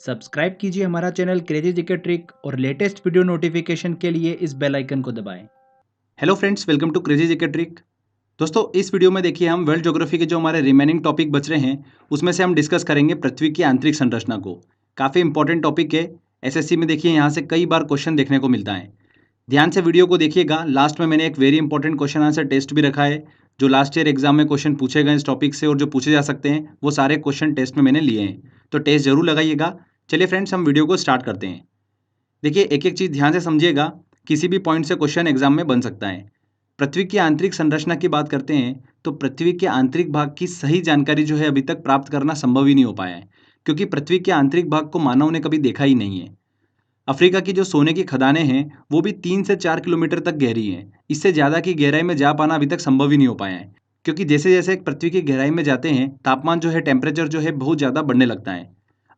Subscribe कीजिए हमारा channel crazy GK trick और लेटेस्ट वीडियो नोटिफिकेशन के लिए इस बेल आइकन को दबाएं। Hello friends, welcome to crazy GK trick. दोस्तों, इस वीडियो में देखिए हम वर्ल्ड ज्योग्राफी के जो हमारे रिमेनिंग टॉपिक बच रहे हैं उसमें से हम डिस्कस करेंगे पृथ्वी की आंतरिक संरचना को। काफ़ी इंपॉर्टेंट टॉपिक है। एसएससी में देखिए यहाँ से कई बार क्वेश्चन देखने को मिलता है। ध्यान से वीडियो को देखिएगा। लास्ट में मैंने एक very important question answer test भी रखा है। जो लास्ट ईयर एग्जाम में क्वेश्चन पूछे गए इस टॉपिक से और जो पूछे जा सकते हैं वो सारे क्वेश्चन टेस्ट में मैंने लिए हैं, तो टेस्ट जरूर लगाइएगा। चलिए फ्रेंड्स, हम वीडियो को स्टार्ट करते हैं। देखिए, एक एक चीज़ ध्यान से समझिएगा। किसी भी पॉइंट से क्वेश्चन एग्जाम में बन सकता है। पृथ्वी की आंतरिक संरचना की बात करते हैं तो पृथ्वी के आंतरिक भाग की सही जानकारी जो है अभी तक प्राप्त करना संभव ही नहीं हो पाया है, क्योंकि पृथ्वी के आंतरिक भाग को मानव ने कभी देखा ही नहीं है। अफ्रीका की जो सोने की खदानें हैं वो भी 3 से 4 किलोमीटर तक गहरी हैं। इससे ज़्यादा की गहराई में जा पाना अभी तक संभव ही नहीं हो पाया है, क्योंकि जैसे जैसे पृथ्वी की गहराई में जाते हैं तापमान जो है, टेम्परेचर जो है बहुत ज़्यादा बढ़ने लगता है।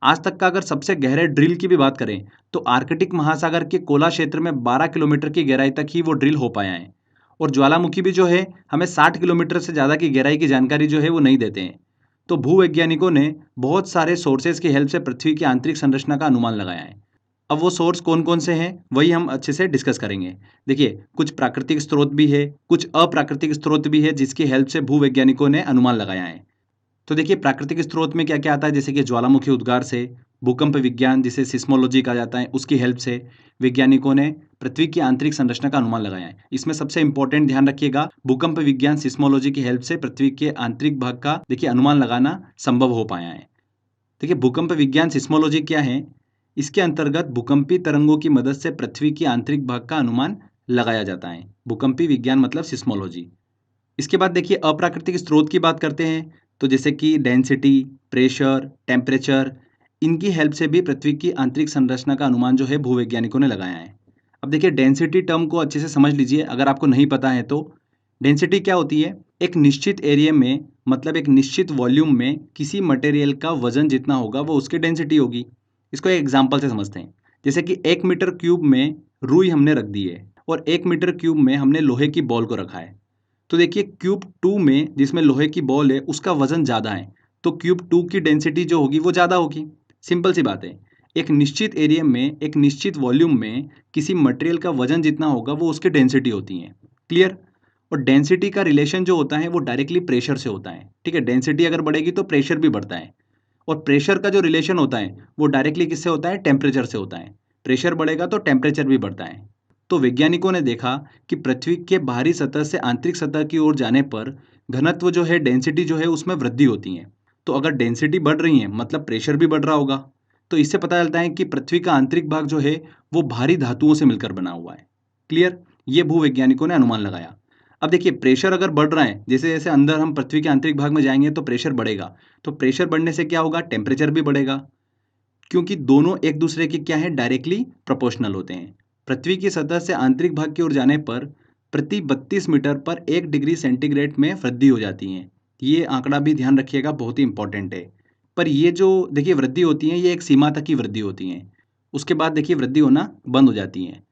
आज तक का अगर सबसे गहरे ड्रिल की भी बात करें तो आर्कटिक महासागर के कोला क्षेत्र में 12 किलोमीटर की गहराई तक ही वो ड्रिल हो पाया है। और ज्वालामुखी भी जो है हमें 60 किलोमीटर से ज़्यादा की गहराई की जानकारी जो है वो नहीं देते हैं। तो भूवैज्ञानिकों ने बहुत सारे सोर्सेज की हेल्प से पृथ्वी की आंतरिक संरचना का अनुमान लगाया है। अब वो सोर्स कौन कौन से हैं वही हम अच्छे से डिस्कस करेंगे। देखिए, कुछ प्राकृतिक स्रोत भी है, कुछ अप्राकृतिक स्रोत भी है जिसकी हेल्प से भूवैज्ञानिकों ने अनुमान लगाया है। तो देखिए, प्राकृतिक स्रोत में क्या क्या आता है, जैसे कि ज्वालामुखी उद्गार से, भूकंप विज्ञान जिसे सिस्मोलॉजी कहा जाता है उसकी हेल्प से वैज्ञानिकों ने पृथ्वी की आंतरिक संरचना का अनुमान लगाया है। इसमें सबसे इंपॉर्टेंट ध्यान रखिएगा, भूकंप विज्ञान सिस्मोलॉजी की हेल्प से पृथ्वी के आंतरिक भाग का देखिए अनुमान लगाना संभव हो पाया है। देखिए, भूकंप विज्ञान सिस्मोलॉजी क्या है? इसके अंतर्गत भूकंपी तरंगों की मदद से पृथ्वी की आंतरिक भाग का अनुमान लगाया जाता है। भूकंपी विज्ञान मतलब सिस्मोलॉजी। इसके बाद देखिए, अप्राकृतिक स्रोत की बात करते हैं तो जैसे कि डेंसिटी, प्रेशर, टेम्परेचर, इनकी हेल्प से भी पृथ्वी की आंतरिक संरचना का अनुमान जो है भूवैज्ञानिकों ने लगाया है। अब देखिए, डेंसिटी टर्म को अच्छे से समझ लीजिए अगर आपको नहीं पता है तो। डेंसिटी क्या होती है? एक निश्चित एरिया में, मतलब एक निश्चित वॉल्यूम में किसी मटेरियल का वजन जितना होगा वो उसकी डेंसिटी होगी। इसको एक एग्जाम्पल से समझते हैं। जैसे कि 1 मीटर क्यूब में रुई हमने रख दी है और 1 मीटर क्यूब में हमने लोहे की बॉल को रखा है। तो देखिए, क्यूब टू में जिसमें लोहे की बॉल है उसका वजन ज़्यादा है, तो क्यूब टू की डेंसिटी जो होगी वो ज़्यादा होगी। सिंपल सी बात है। एक निश्चित एरिया में, एक निश्चित वॉल्यूम में किसी मटेरियल का वजन जितना होगा वो उसकी डेंसिटी होती है। क्लियर? और डेंसिटी का रिलेशन जो होता है वो डायरेक्टली प्रेशर से होता है। ठीक है, डेंसिटी अगर बढ़ेगी तो प्रेशर भी बढ़ता है। और प्रेशर का जो रिलेशन होता है वो डायरेक्टली किससे होता है? टेम्परेचर से होता है। प्रेशर बढ़ेगा तो टेम्परेचर भी बढ़ता है। तो वैज्ञानिकों ने देखा कि पृथ्वी के बाहरी सतह से आंतरिक सतह की ओर जाने पर घनत्व जो है, डेंसिटी जो है उसमें वृद्धि होती है। तो अगर डेंसिटी बढ़ रही है मतलब प्रेशर भी बढ़ रहा होगा। तो इससे पता चलता है कि पृथ्वी का आंतरिक भाग जो है वो भारी धातुओं से मिलकर बना हुआ है। क्लियर? ये भूवैज्ञानिकों ने अनुमान लगाया। अब देखिए, प्रेशर अगर बढ़ रहा है, जैसे जैसे अंदर हम पृथ्वी के आंतरिक भाग में जाएंगे तो प्रेशर बढ़ेगा। तो प्रेशर बढ़ने से क्या होगा? टेम्परेचर भी बढ़ेगा, क्योंकि दोनों एक दूसरे के क्या है? डायरेक्टली प्रोपोर्शनल होते हैं। पृथ्वी की सतह से आंतरिक भाग की ओर जाने पर प्रति 32 मीटर पर 1 डिग्री सेंटीग्रेड में वृद्धि हो जाती है। ये आंकड़ा भी ध्यान रखिएगा, बहुत ही इंपॉर्टेंट है। पर ये जो देखिए वृद्धि होती है ये एक सीमा तक की वृद्धि होती है, उसके बाद देखिए वृद्धि होना बंद हो जाती है।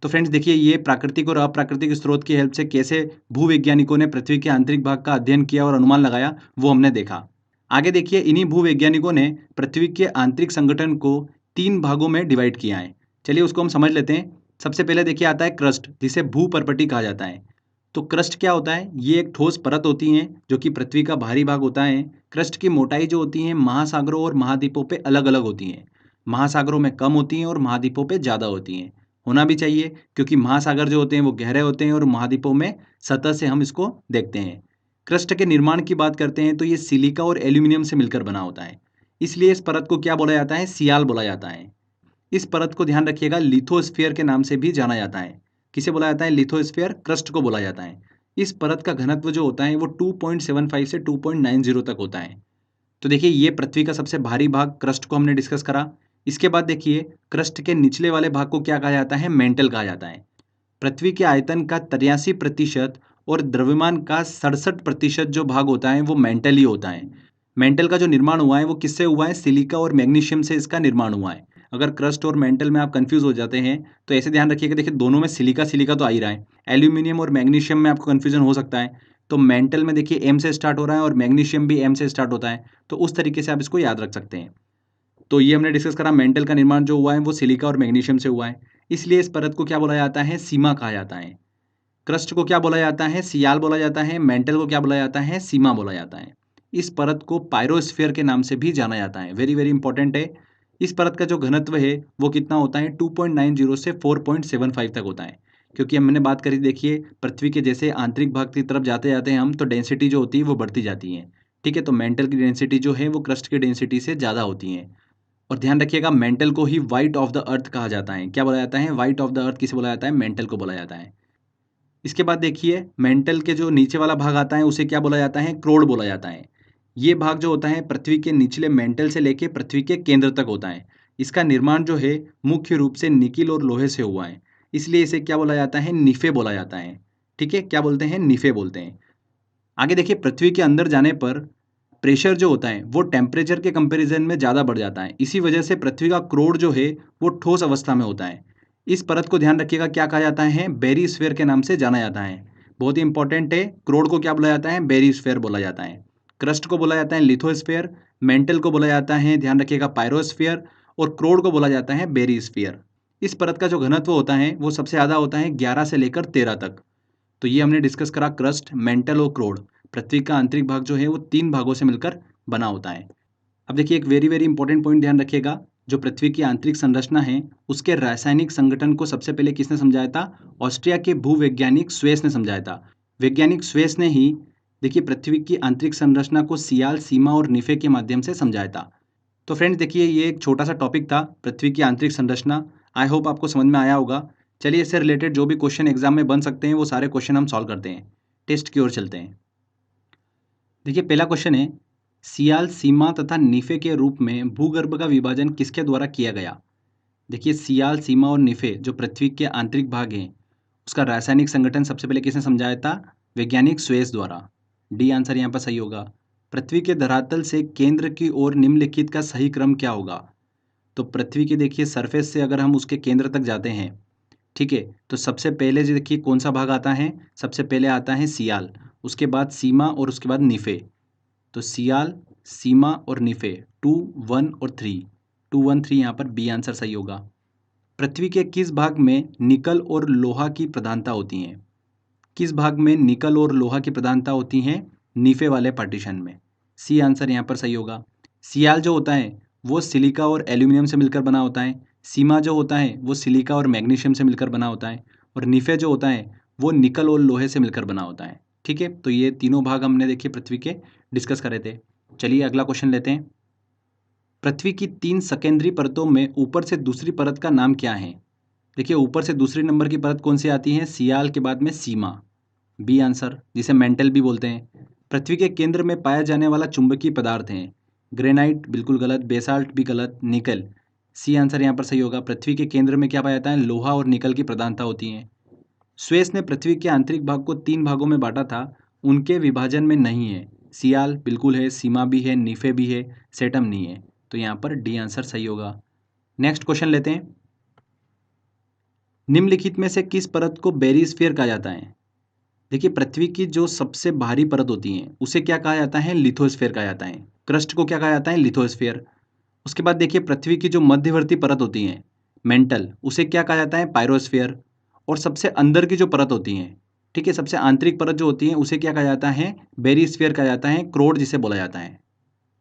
तो फ्रेंड्स देखिए, ये प्राकृतिक और अप्राकृतिक स्रोत की हेल्प से कैसे भूवैज्ञानिकों ने पृथ्वी के आंतरिक भाग का अध्ययन किया और अनुमान लगाया वो हमने देखा। आगे देखिए, इन्हीं भूवैज्ञानिकों ने पृथ्वी के आंतरिक संगठन को 3 भागों में डिवाइड किया है। चलिए उसको हम समझ लेते हैं। सबसे पहले देखिए आता है क्रस्ट, जिसे भूपर्पटी कहा जाता है। तो क्रस्ट क्या होता है? ये एक ठोस परत होती है जो कि पृथ्वी का बाहरी भाग होता है। क्रस्ट की मोटाई जो होती है महासागरों और महाद्वीपों पे अलग अलग होती है। महासागरों में कम होती हैं और महाद्वीपों पे ज़्यादा होती हैं। होना भी चाहिए, क्योंकि महासागर जो होते हैं वो गहरे होते हैं और महाद्वीपों में सतह से हम इसको देखते हैं। क्रस्ट के निर्माण की बात करते हैं तो ये सिलिका और एल्यूमिनियम से मिलकर बना होता है। इसलिए इस परत को क्या बोला जाता है? सियाल बोला जाता है। इस परत को ध्यान रखिएगा लिथोस्फीयर के नाम से भी जाना जाता है। किसे बोला जाता है? लिथोस्फीयर। क्रस्ट को बोला जाता है। इस परत का घनत्व जो होता है वो 2.75 से 2.90 तक होता है। तो देखिए, ये पृथ्वी का सबसे भारी भाग क्रस्ट को हमने डिस्कस करा। इसके बाद देखिए, क्रस्ट के निचले वाले भाग को क्या कहा जाता है? मेंटल कहा जाता है। पृथ्वी के आयतन का 83% और द्रव्यमान का 67% जो भाग होता है वो मेंटल ही होता है। मेंटल का जो निर्माण हुआ है वो किससे हुआ है? सिलिका और मैग्नीशियम से इसका निर्माण हुआ है। अगर क्रस्ट और मेंटल में आप कंफ्यूज हो जाते हैं तो ऐसे ध्यान रखिएगा, देखिए दोनों में सिलिका सिलिका तो आ ही रहा है। एल्यूमिनियम और मैग्नीशियम में आपको कंफ्यूजन हो सकता है। तो मेंटल में देखिए एम से स्टार्ट हो रहा है और मैग्नीशियम भी एम से स्टार्ट होता है। तो उस तरीके से आप इसको याद रख सकते हैं। तो ये हमने डिस्कस करा, मेंटल का निर्माण जो हुआ है वो सिलिका और मैग्नीशियम से हुआ है, इसलिए इस परत को क्या बोला जाता है, सीमा कहा जाता है। क्रस्ट को क्या बोला जाता है, सियाल बोला जाता है। मेंटल को क्या बोला जाता है, सीमा बोला जाता है। इस परत को पायरोस्फीयर के नाम से भी जाना जाता है। वेरी वेरी इंपॉर्टेंट है। इस परत का जो घनत्व है वो कितना होता है, 2.90 से 4.75 तक होता है। क्योंकि हमने बात करी, देखिए पृथ्वी के जैसे आंतरिक भाग की तरफ जाते जाते हैं हम, तो डेंसिटी जो होती है वो बढ़ती जाती है। ठीक है, तो मेंटल की डेंसिटी जो है वो क्रस्ट की डेंसिटी से ज़्यादा होती है। और ध्यान रखिएगा, मेंटल को ही वाइट ऑफ द अर्थ कहा जाता है। क्या बोला जाता है, वाइट ऑफ द अर्थ किसे बोला जाता है, मेंटल को बोला जाता है। इसके बाद देखिए, मेंटल के जो नीचे वाला भाग आता है उसे क्या बोला जाता है, क्रोड बोला जाता है। ये भाग जो होता है पृथ्वी के निचले मेंटल से लेके पृथ्वी के केंद्र तक होता है। इसका निर्माण जो है मुख्य रूप से निकिल और लोहे से हुआ है, इसलिए इसे क्या बोला जाता है, निफे बोला जाता है। ठीक है, क्या बोलते हैं, निफे बोलते हैं। आगे देखिए, पृथ्वी के अंदर जाने पर प्रेशर जो होता है वो टेम्परेचर के कंपैरिजन में ज़्यादा बढ़ जाता है। इसी वजह से पृथ्वी का क्रोड जो है वो ठोस अवस्था में होता है। इस परत को ध्यान रखिएगा, क्या कहा जाता है, बेरीस्फीयर के नाम से जाना जाता है। बहुत ही इंपॉर्टेंट है। क्रोड को क्या बोला जाता है, बेरीस्फीयर बोला जाता है। क्रस्ट को बोला जाता है लिथोस्फीयर, मेंटल को बोला जाता है, ध्यान रखिएगा, पायरोस्फीयर, और क्रोड को बोला जाता है बेरीस्फीयर। इस परत का जो घनत्व होता है वो सबसे ज़्यादा होता है 11 से लेकर 13 तक। तो ये हमने डिस्कस करा, क्रस्ट, मेंटल और क्रोड। पृथ्वी का आंतरिक भाग जो है वो 3 भागों से मिलकर बना होता है। अब देखिए, एक वेरी वेरी इंपॉर्टेंट पॉइंट ध्यान रखिएगा, जो पृथ्वी की आंतरिक संरचना है उसके रासायनिक संगठन को सबसे पहले किसने समझाया था, ऑस्ट्रिया के भूवैज्ञानिक स्वेस ने समझाया था। वैज्ञानिक स्वेस ने ही देखिए पृथ्वी की आंतरिक संरचना को सियाल, सीमा और निफे के माध्यम से समझाया था। तो फ्रेंड्स देखिए, ये एक छोटा सा टॉपिक था, पृथ्वी की आंतरिक संरचना। आई होप आपको समझ में आया होगा। चलिए, इससे रिलेटेड जो भी क्वेश्चन एग्जाम में बन सकते हैं वो सारे क्वेश्चन हम सॉल्व करते हैं। टेस्ट की ओर चलते हैं। देखिए, पहला क्वेश्चन है, सियाल, सीमा तथा निफे के रूप में भूगर्भ का विभाजन किसके द्वारा किया गया। देखिए, सियाल, सीमा और निफे जो पृथ्वी के आंतरिक भाग हैं उसका रासायनिक संगठन सबसे पहले किसने समझाया था, वैज्ञानिक स्वेस द्वारा। डी आंसर यहाँ पर सही होगा। पृथ्वी के धरातल से केंद्र की ओर निम्नलिखित का सही क्रम क्या होगा। तो पृथ्वी के देखिए सरफेस से अगर हम उसके केंद्र तक जाते हैं, ठीक है, तो सबसे पहले जो देखिए कौन सा भाग आता है, सबसे पहले आता है सियाल, उसके बाद सीमा और उसके बाद निफे। तो सियाल, सीमा और निफे, 2, 1 और 3, 2, 1, 3 यहाँ पर बी आंसर सही होगा। पृथ्वी के किस भाग में निकल और लोहा की प्रधानता होती है। किस भाग में निकल और लोहा की प्रधानता होती है, निफे वाले पार्टीशन में। सी आंसर यहाँ पर सही होगा। सियाल जो होता है वो सिलिका और एल्यूमिनियम से मिलकर बना होता है। सीमा जो होता है वो सिलिका और मैग्नीशियम से मिलकर बना होता है। और निफे जो होता है वो निकल और लोहे से मिलकर बना होता है। ठीक है, तो ये तीनों भाग हमने देखिए पृथ्वी के डिस्कस करे थे। चलिए अगला क्वेश्चन लेते हैं। पृथ्वी की 3 सेकेंडरी परतों में ऊपर से दूसरी परत का नाम क्या है। देखिए, ऊपर से दूसरी नंबर की परत कौन सी आती है, सियाल के बाद में सीमा, बी आंसर, जिसे मेंटल भी बोलते हैं। पृथ्वी के केंद्र में पाया जाने वाला चुंबकीय पदार्थ है, ग्रेनाइट बिल्कुल गलत, बेसाल्ट भी गलत, निकल, सी आंसर यहाँ पर सही होगा। पृथ्वी के केंद्र में क्या पाया जाता है, लोहा और निकल की प्रधानता होती है। स्वेस ने पृथ्वी के आंतरिक भाग को 3 भागों में बांटा था, उनके विभाजन में नहीं है। सियाल बिल्कुल है, सीमा भी है, निफे भी है, सेटम नहीं है। तो यहाँ पर डी आंसर सही होगा। नेक्स्ट क्वेश्चन लेते हैं। निम्नलिखित में से किस परत को बेरीस्फीयर कहा जाता है। देखिए, पृथ्वी की जो सबसे बाहरी परत होती है उसे क्या कहा जाता है, लिथोस्फीयर कहा जाता है। क्रस्ट को क्या कहा जाता है, लिथोस्फीयर। उसके बाद देखिए, पृथ्वी की जो मध्यवर्ती परत होती है, मेंटल, उसे क्या कहा जाता है, पायरोस्फीयर। और सबसे अंदर की जो परत होती है, ठीक है, सबसे आंतरिक परत जो होती है उसे क्या कहा जाता है, बेरीस्फीयर कहा जाता है, क्रोड जिसे बोला जाता है।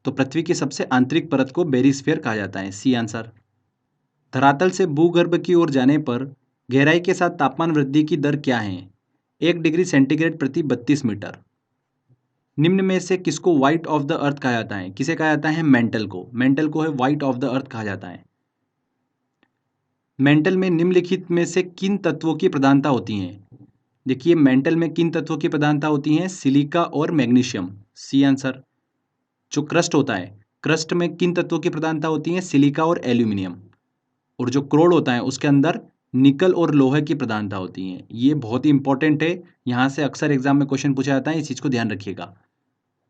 तो पृथ्वी की सबसे आंतरिक परत को बेरीस्फीयर कहा जाता है, सी आंसर। धरातल से भूगर्भ की ओर जाने पर गहराई के साथ तापमान वृद्धि की दर क्या है, 1 डिग्री सेंटीग्रेड प्रति 32 मीटर। निम्न में से किसको वाइट ऑफ द अर्थ कहा जाता है, किसे कहा जाता है, मेंटल को। मेंटल को है वाइट ऑफ द अर्थ कहा जाता है। मेंटल में निम्नलिखित में से किन तत्वों की प्रधानता होती है। देखिए, मेंटल में किन तत्वों की प्रधानता होती है, सिलिका और मैग्नीशियम, सी आंसर। जो क्रस्ट होता है, क्रस्ट में किन तत्वों की प्रधानता होती है, सिलिका और एल्यूमिनियम। और जो क्रोड होता है उसके अंदर निकल और लोहे की प्रधानता होती है। ये बहुत ही इंपॉर्टेंट है, यहाँ से अक्सर एग्जाम में क्वेश्चन पूछा जाता है, इस चीज़ को ध्यान रखिएगा।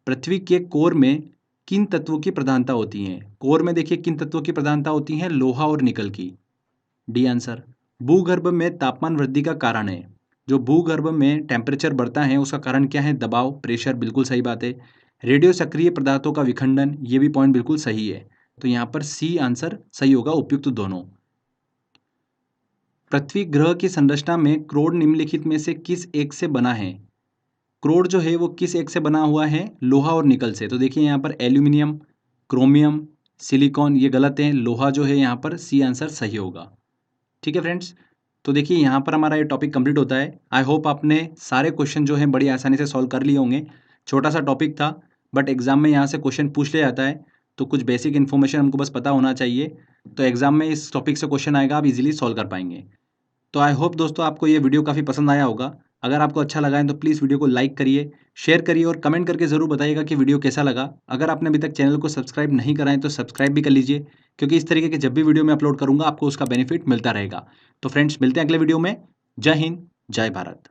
पृथ्वी के कोर में किन तत्वों की प्रधानता होती है। कोर में देखिए किन तत्वों की प्रधानता होती है, लोहा और निकल की, डी आंसर। भूगर्भ में तापमान वृद्धि का कारण है, जो भूगर्भ में टेम्परेचर बढ़ता है उसका कारण क्या है, दबाव, प्रेशर, बिल्कुल सही बात है। रेडियो सक्रिय पदार्थों का विखंडन, ये भी पॉइंट बिल्कुल सही है। तो यहाँ पर सी आंसर सही होगा, उपयुक्त दोनों। पृथ्वी ग्रह की संरचना में क्रोड निम्नलिखित में से किस एक से बना है? क्रोड जो है वो किस एक से बना हुआ है? लोहा और निकल से। तो देखिए यहाँ पर एल्यूमिनियम, क्रोमियम, सिलिकॉन, ये गलत है। लोहा जो है यहाँ पर सी आंसर सही होगा। ठीक है फ्रेंड्स, तो देखिए यहाँ पर हमारा ये टॉपिक कंप्लीट होता है। आई होप आपने सारे क्वेश्चन जो हैं बड़ी आसानी से सॉल्व कर लिए होंगे। छोटा सा टॉपिक था, बट एग्जाम में यहाँ से क्वेश्चन पूछ लिया जाता है, तो कुछ बेसिक इन्फॉर्मेशन हमको बस पता होना चाहिए। तो एग्जाम में इस टॉपिक से क्वेश्चन आएगा, आप इजीली सॉल्व कर पाएंगे। तो आई होप दोस्तों आपको ये वीडियो काफ़ी पसंद आया होगा। अगर आपको अच्छा लगा है तो प्लीज़ वीडियो को लाइक करिए, शेयर करिए और कमेंट करके ज़रूर बताइएगा कि वीडियो कैसा लगा। अगर आपने अभी तक चैनल को सब्सक्राइब नहीं करा है तो सब्सक्राइब भी कर लीजिए, क्योंकि इस तरीके के जब भी वीडियो मैं अपलोड करूँगा आपको उसका बेनिफिट मिलता रहेगा। तो फ्रेंड्स, मिलते हैं अगले वीडियो में। जय हिंद, जय भारत।